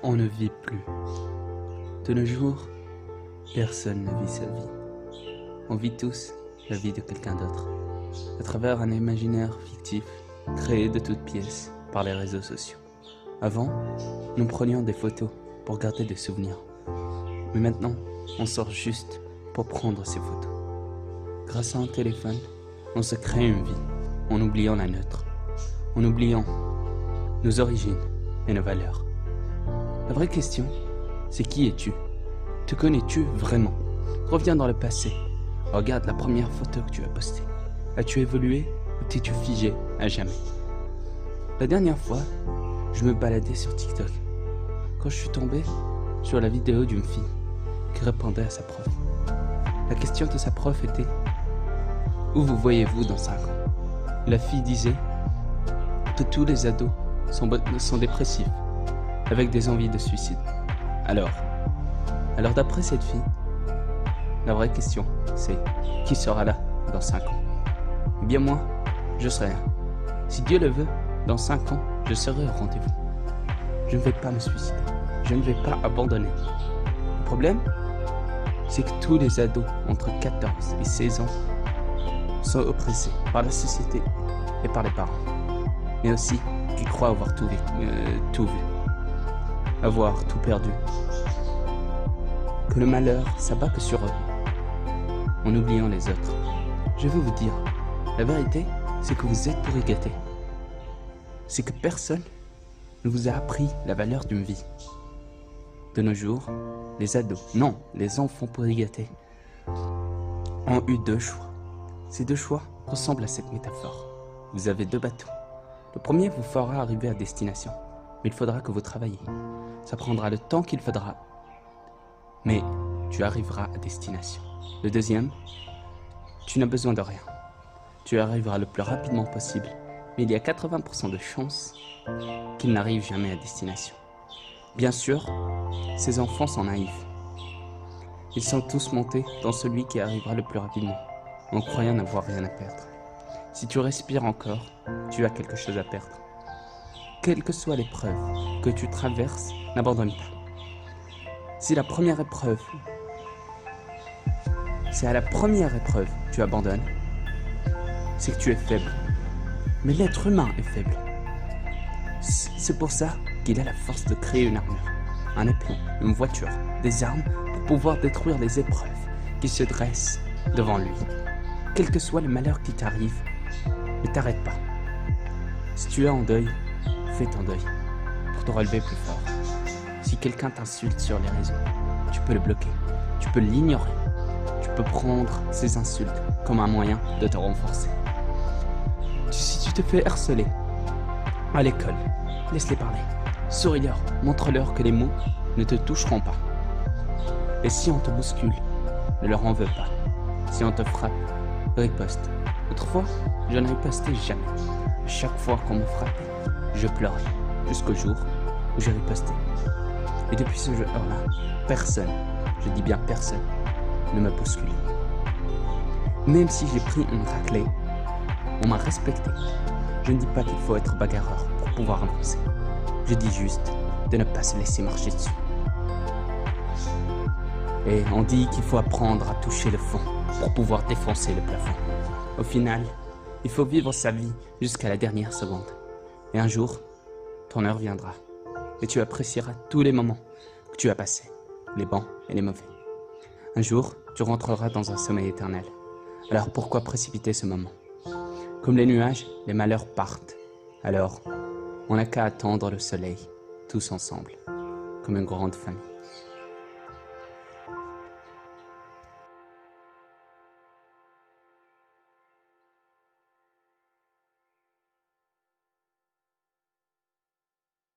On ne vit plus. De nos jours, personne ne vit sa vie. On vit tous la vie de quelqu'un d'autre, à travers un imaginaire fictif créé de toutes pièces par les réseaux sociaux. Avant, nous prenions des photos pour garder des souvenirs. Mais maintenant, on sort juste pour prendre ces photos. Grâce à un téléphone, on se crée une vie en oubliant la nôtre, en oubliant nos origines et nos valeurs. La vraie question, c'est qui es-tu? Te connais-tu vraiment? Reviens dans le passé. Regarde la première photo que tu as postée. As-tu évolué ou t'es-tu figé à jamais? La dernière fois, je me baladais sur TikTok quand je suis tombé sur la vidéo d'une fille qui répondait à sa prof. La question de sa prof était: où vous voyez-vous dans 5 ans? La fille disait que tous les ados sont dépressifs, avec des envies de suicide. Alors d'après cette fille, la vraie question, c'est: qui sera là dans 5 ans? Eh bien moi, je serai là. Si Dieu le veut, dans 5 ans, je serai au rendez-vous. Je ne vais pas me suicider. Je ne vais pas abandonner. Le problème, c'est que tous les ados entre 14 et 16 ans sont oppressés par la société et par les parents. Mais aussi qui croient avoir tout vu, avoir tout perdu. Que le malheur s'abat que sur eux, en oubliant les autres. Je veux vous dire, la vérité, c'est que vous êtes pourri gâtés. C'est que personne ne vous a appris la valeur d'une vie. De nos jours, les ados, non, les enfants pourri gâtés, ont eu 2 choix. Ces 2 choix ressemblent à cette métaphore. Vous avez 2 bateaux. Le premier vous fera arriver à destination, mais il faudra que vous travailliez. Ça prendra le temps qu'il faudra, mais tu arriveras à destination. Le deuxième, tu n'as besoin de rien. Tu arriveras le plus rapidement possible, mais il y a 80% de chances qu'il n'arrive jamais à destination. Bien sûr, ces enfants sont naïfs. Ils sont tous montés dans celui qui arrivera le plus rapidement, en croyant n'avoir rien à perdre. Si tu respires encore, tu as quelque chose à perdre. Quelle que soit l'épreuve que tu traverses, n'abandonne pas. Si la première épreuve, c'est à la première épreuve que tu abandonnes, c'est que tu es faible. Mais l'être humain est faible. C'est pour ça qu'il a la force de créer une armure, un épion, une voiture, des armes pour pouvoir détruire les épreuves qui se dressent devant lui. Quel que soit le malheur qui t'arrive, ne t'arrête pas. Si tu es en deuil, fais ton deuil pour te relever plus fort. Si quelqu'un t'insulte sur les réseaux, tu peux le bloquer, tu peux l'ignorer. Tu peux prendre ces insultes comme un moyen de te renforcer. Si tu te fais harceler à l'école, laisse-les parler. Souris-leur, montre-leur que les mots ne te toucheront pas. Et si on te bouscule, ne leur en veux pas. Si on te frappe, riposte. Autrefois, je ne ripostais jamais. À chaque fois qu'on me frappait, je pleurais, jusqu'au jour où j'ai riposté. Et depuis ce jour-là, personne, je dis bien personne, ne m'a bousculé. Même si j'ai pris une raclée, on m'a respecté. Je ne dis pas qu'il faut être bagarreur pour pouvoir avancer. Je dis juste de ne pas se laisser marcher dessus. Et on dit qu'il faut apprendre à toucher le fond pour pouvoir défoncer le plafond. Au final, il faut vivre sa vie jusqu'à la dernière seconde. Et un jour, ton heure viendra. Et tu apprécieras tous les moments que tu as passés, les bons et les mauvais. Un jour, tu rentreras dans un sommeil éternel. Alors pourquoi précipiter ce moment? Comme les nuages, les malheurs partent. Alors, on n'a qu'à attendre le soleil, tous ensemble, comme une grande famille.